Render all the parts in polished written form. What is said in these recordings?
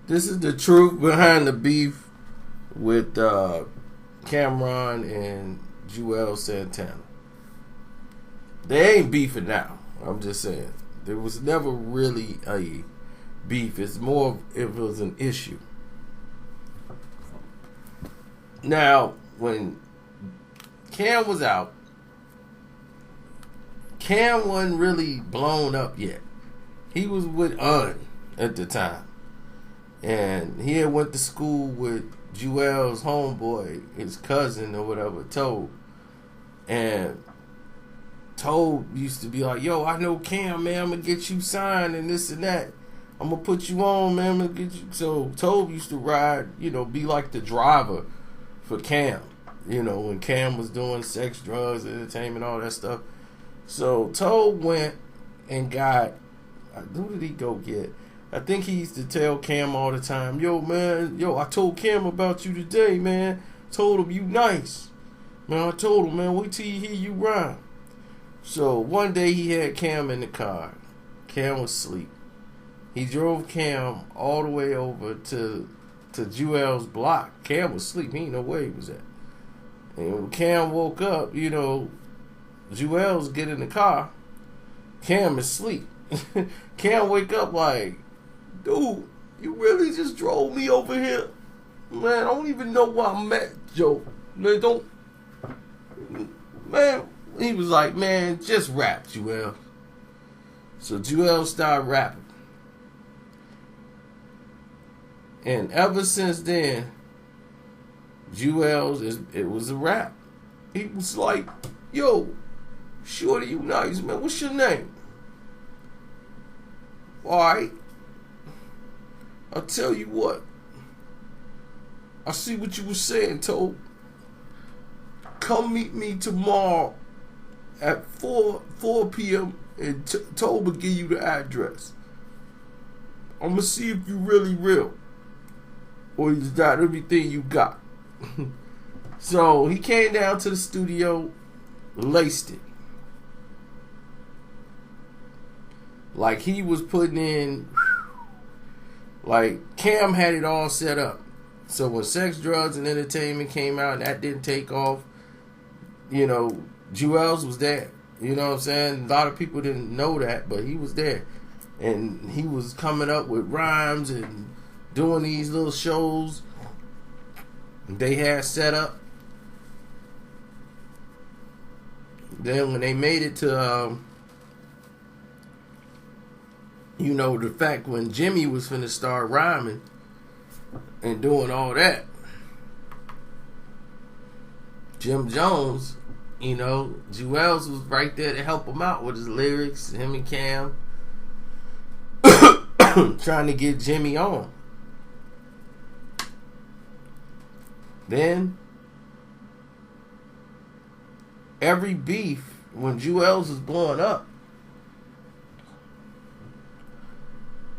This is the truth behind the beef with Camron and Juelz Santana. They ain't beefing now. I'm just saying. There was never really a beef. It's more of it was an issue. Now, when Cam was out, Cam wasn't really blown up yet. He was with at the time. And he had went to school with Juelz's homeboy, his cousin or whatever, Toad. And Toad used to be like, yo, I know Cam, man, I'm going to get you signed and this and that. I'm going to put you on, man, I'm going to get you. So Toad used to ride, be like the driver for Cam. When Cam was doing sex, drugs, entertainment, all that stuff. So Toad went and got, who did he go get? I think he used to tell Cam all the time, yo, man, I told Cam about you today, man. Told him you nice. Man, I told him, man, wait till you hear you rhyme. So one day he had Cam in the car. Cam was asleep. He drove Cam all the way over to Juelz's block. Cam was asleep. He didn't know where he was at. And when Cam woke up, Juelz get in the car. Cam is asleep. Cam wake up like, dude, you really just drove me over here? Man, I don't even know where I'm at, Joe. Man, he was like, man, just rap, Juelz. So Juelz started rapping. And ever since then, Juelz, it was a rap. He was like, yo, shorty, you nice, man. What's your name? Alright. I'll tell you what. I see what you were saying, Toad. Come meet me tomorrow at 4 p.m. and Toad will give you the address. I'm going to see if you really real. Or is that everything you got? So he came down to the studio, laced it. Like he was putting in, like Cam had it all set up. So when Sex, Drugs, and Entertainment came out and that didn't take off, Juelz was there. You know what I'm saying? A lot of people didn't know that, but he was there. And he was coming up with rhymes and doing these little shows they had set up. Then when they made it to the fact when Jimmy was finna start rhyming and doing all that, Jim Jones, Juelz was right there to help him out with his lyrics, him and Cam, trying to get Jimmy on. Then, every beef, when Juelz was blowing up,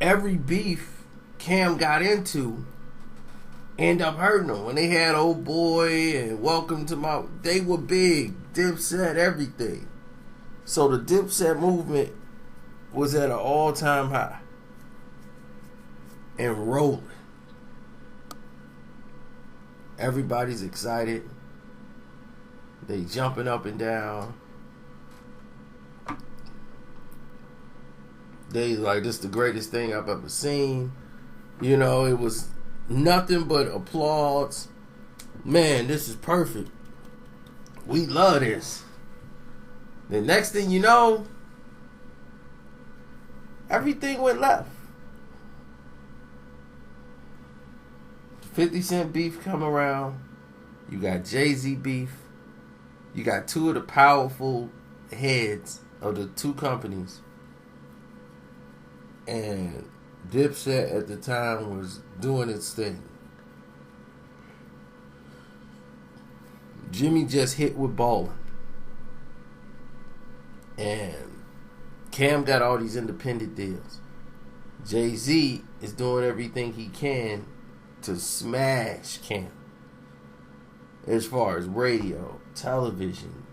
every beef Cam got into ended up hurting him. When they had Old Boy and Welcome to My... They were big. Dipset, everything. So the Dipset movement was at an all-time high. And rolling. Everybody's excited. They jumping up and down. They like, this is the greatest thing I've ever seen. It was nothing but applause. Man, this is perfect. We love this. The next thing you know, everything went left. 50 Cent beef come around. You got Jay-Z beef. You got two of the powerful heads of the two companies. And Dipset at the time was doing its thing. Jimmy just hit with Ballin'. And Cam got all these independent deals. Jay-Z is doing everything he can to smash Cam. As far as radio, television,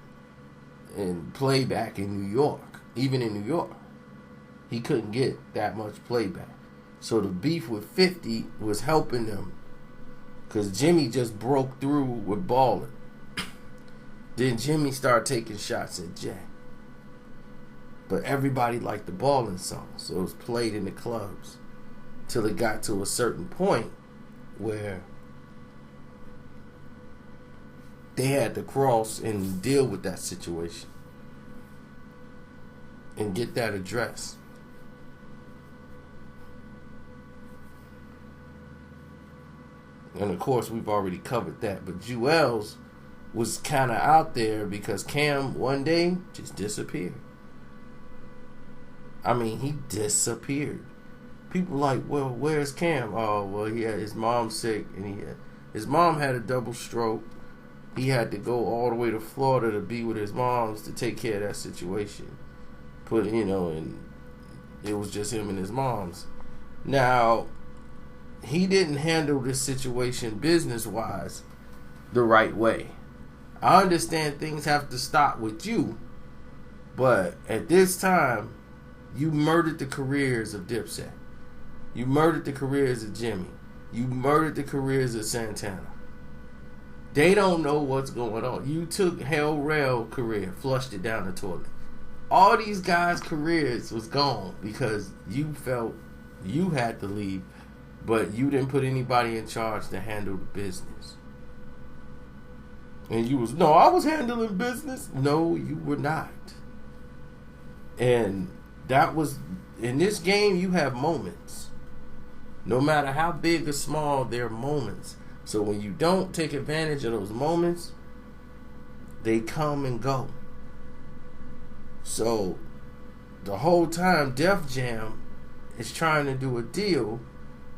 and playback in New York. Even in New York, he couldn't get that much playback. So the beef with 50 was helping them, because Jimmy just broke through with Ballin'. Then Jimmy started taking shots at Jay. But everybody liked the Ballin' song, so it was played in the clubs till it got to a certain point where they had to cross and deal with that situation and get that addressed. And of course, we've already covered that. But Juelz was kind of out there because Cam one day just disappeared. I mean, he disappeared. People like, well, where's Cam? Oh, well, his mom's sick, and his mom had a double stroke. He had to go all the way to Florida to be with his moms to take care of that situation. And it was just him and his moms. Now, he didn't handle this situation business-wise the right way. I understand things have to stop with you, but at this time, you murdered the careers of Dipset. You murdered the careers of Jimmy. You murdered the careers of Santana. They don't know what's going on. You took Hell Rail career, flushed it down the toilet. All these guys' careers was gone because you felt you had to leave, but you didn't put anybody in charge to handle the business. And no, I was handling business. No, you were not. And that was, in this game, you have moments. No matter how big or small, there are moments. So when you don't take advantage of those moments, they come and go. So the whole time, Def Jam is trying to do a deal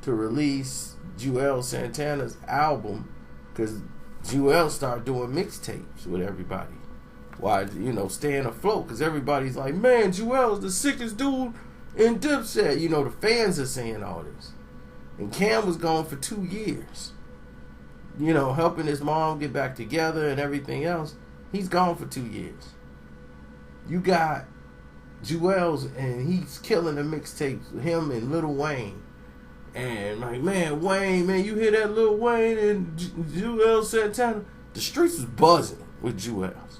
to release Juelz Santana's album, because Juelz started doing mixtapes with everybody. Why, staying afloat, because everybody's like, man, Juelz the sickest dude in Dipset. The fans are saying all this. And Cam was gone for 2 years. Helping his mom get back together and everything else. He's gone for 2 years. You got Juelz, and he's killing the mixtapes, him and Lil Wayne. And like, man, Wayne, man, you hear that Lil Wayne and Juelz Santana? The streets was buzzing with Juelz.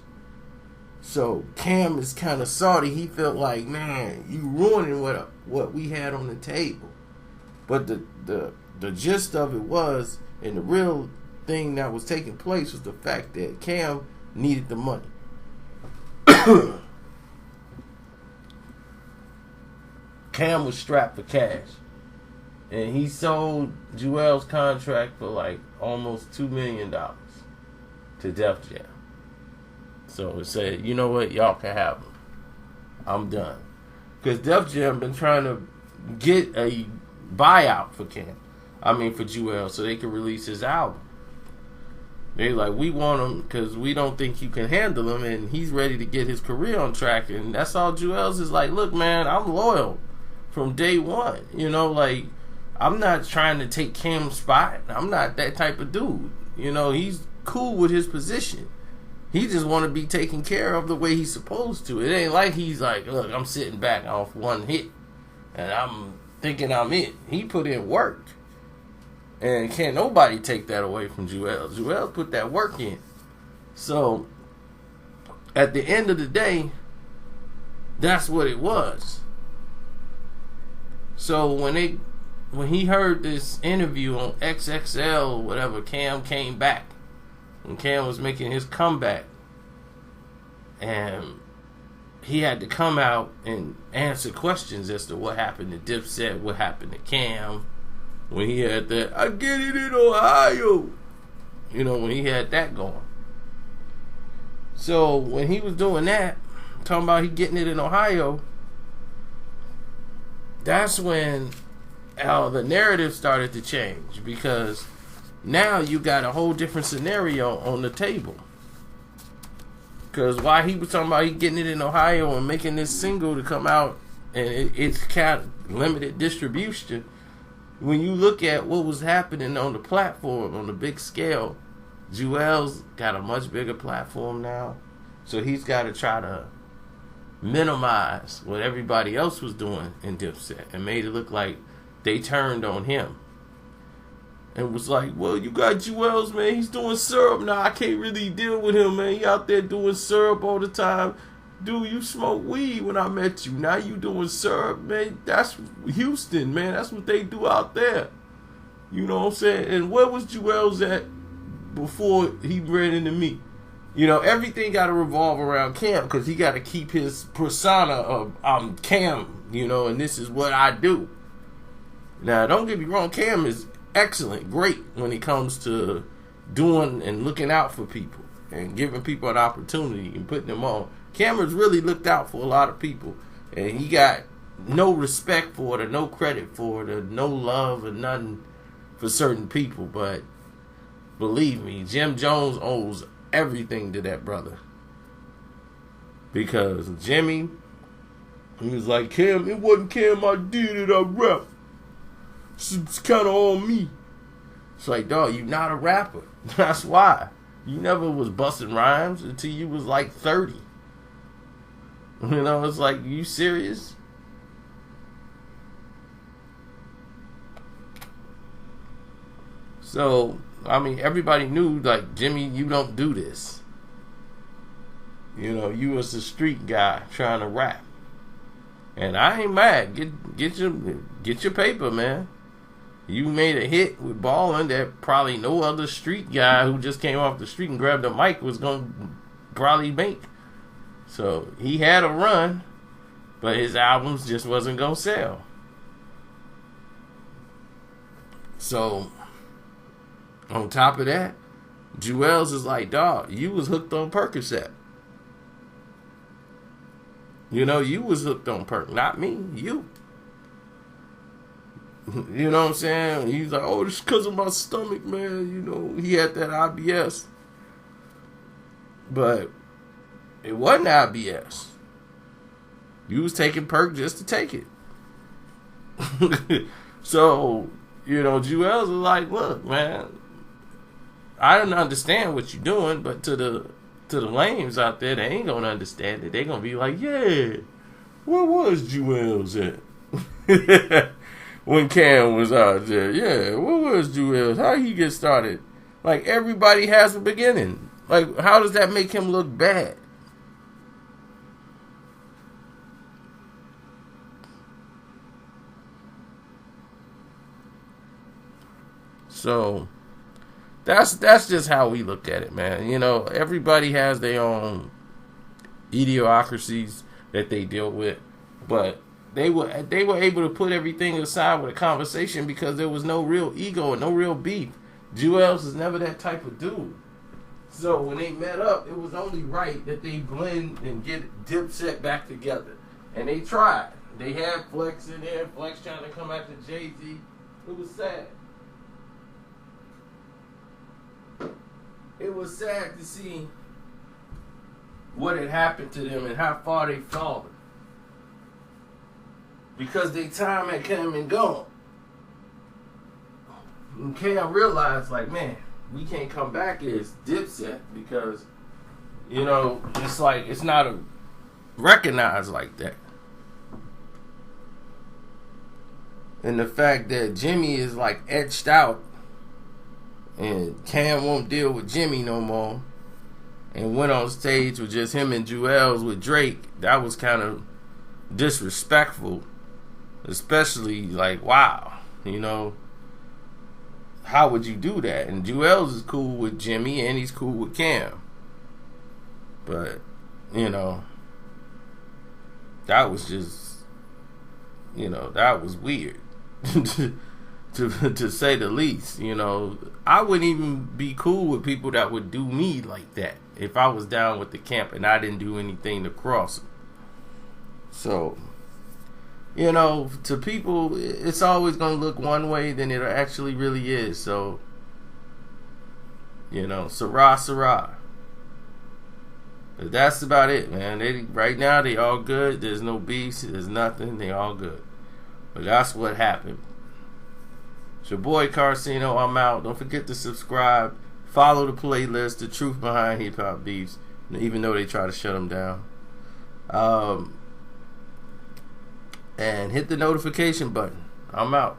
So Cam is kind of salty. He felt like, man, you ruining what we had on the table. But the gist of it was, and the real thing that was taking place was the fact that Cam needed the money. Cam was strapped for cash. And he sold Juelz's contract for like almost $2 million to Def Jam. So it said, you know what, y'all can have him. I'm done. Because Def Jam been trying to get a buyout for Juelz, so they can release his album. They like, we want him because we don't think you can handle him, and he's ready to get his career on track. And that's all Juelz is like, look, man, I'm loyal from day one. I'm not trying to take Cam's spot. I'm not that type of dude. He's cool with his position. He just want to be taken care of the way he's supposed to. It ain't like he's like, look, I'm sitting back off one hit and I'm thinking I'm it. He put in work. And can't nobody take that away from Juelz. Juelz put that work in. So, at the end of the day, that's what it was. So, when he heard this interview on XXL, whatever, Cam came back. When Cam was making his comeback. And he had to come out and answer questions as to what happened to Dipset, what happened to Cam. When he had that, I get it in Ohio. When he had that going. So, when he was doing that, talking about he getting it in Ohio, that's when the narrative started to change, because now you got a whole different scenario on the table. Because while he was talking about he getting it in Ohio and making this single to come out, and it's kind of limited distribution, when you look at what was happening on the platform, on the big scale, Juelz got a much bigger platform now. So he's got to try to minimize what everybody else was doing in Dipset and made it look like they turned on him and was like, well, you got Juelz, man. He's doing syrup now. I can't really deal with him, man. He out there doing syrup all the time. Dude, you smoked weed when I met you. Now you doing syrup, man. That's Houston, man. That's what they do out there. You know what I'm saying? And where was Juelz at before he ran into me? You know, everything got to revolve around Cam because he got to keep his persona of I'm Cam, you know, and this is what I do. Now, don't get me wrong. Cam is excellent, great when it comes to doing and looking out for people and giving people an opportunity and putting them on. Cameron's really looked out for a lot of people, and he got no respect for it or no credit for it or no love or nothing for certain people. But believe me, Jim Jones owes everything to that brother, because Jimmy, he was like, Cam, it wasn't Cam I did it, I rap. It's kind of on me. It's like, dog, you not a rapper. That's why. You never was busting rhymes until you was like 30. You know, it's like, you serious? So, I mean, everybody knew, like, Jimmy, you don't do this. You know, you was a street guy trying to rap. And I ain't mad. Get your paper, man. You made a hit with Ballin' that probably no other street guy who just came off the street and grabbed the mic was going to probably make. So he had a run, but his albums just wasn't going to sell. So on top of that, Juelz is like, dog, you was hooked on Percocet. You know, you was hooked on Perc, not me, you. You know what I'm saying? He's like, oh, it's because of my stomach, man. You know, he had that IBS. But it wasn't IBS. You was taking Perc just to take it. So, you know, Juelz was like, look, man, I don't understand what you're doing, but to the lames out there, they ain't gonna understand it. They gonna be like, yeah, where was Juelz at? When Cam was out there, yeah, where was Juelz? How he get started? Like, everybody has a beginning. Like, how does that make him look bad? So that's just how we look at it, man. You know, everybody has their own idiocracies that they deal with, but they were able to put everything aside with a conversation because there was no real ego and no real beef. Juelz is never that type of dude. So when they met up, it was only right that they blend and get Dipset back together. And they tried. They had Flex in there. Flex trying to come after Jay-Z. It was sad. It was sad to see what had happened to them and how far they fallen. Because their time had come and gone. And Cam realized, like, man, we can't come back as Dipset because, you know, it's like, it's not recognized like that. And the fact that Jimmy is, like, etched out and Cam won't deal with Jimmy no more and went on stage with just him and Juelz with Drake, that was kind of disrespectful. Especially, like, wow, you know, how would you do that? And Juelz is cool with Jimmy and he's cool with Cam. But, you know, that was just, you know, that was weird. to say the least. You know, I wouldn't even be cool with people that would do me like that if I was down with the camp and I didn't do anything to cross them. So, you know, to people, it's always going to look one way than it actually really is. So, you know, Sarah, Sarah. But that's about it, man. Right now, they all good. There's no beefs. There's nothing. They all good. But that's what happened. It's your boy Carcino. I'm out. Don't forget to subscribe. Follow the playlist, The Truth Behind Hip Hop Beefs, even though they try to shut them down. And hit the notification button. I'm out.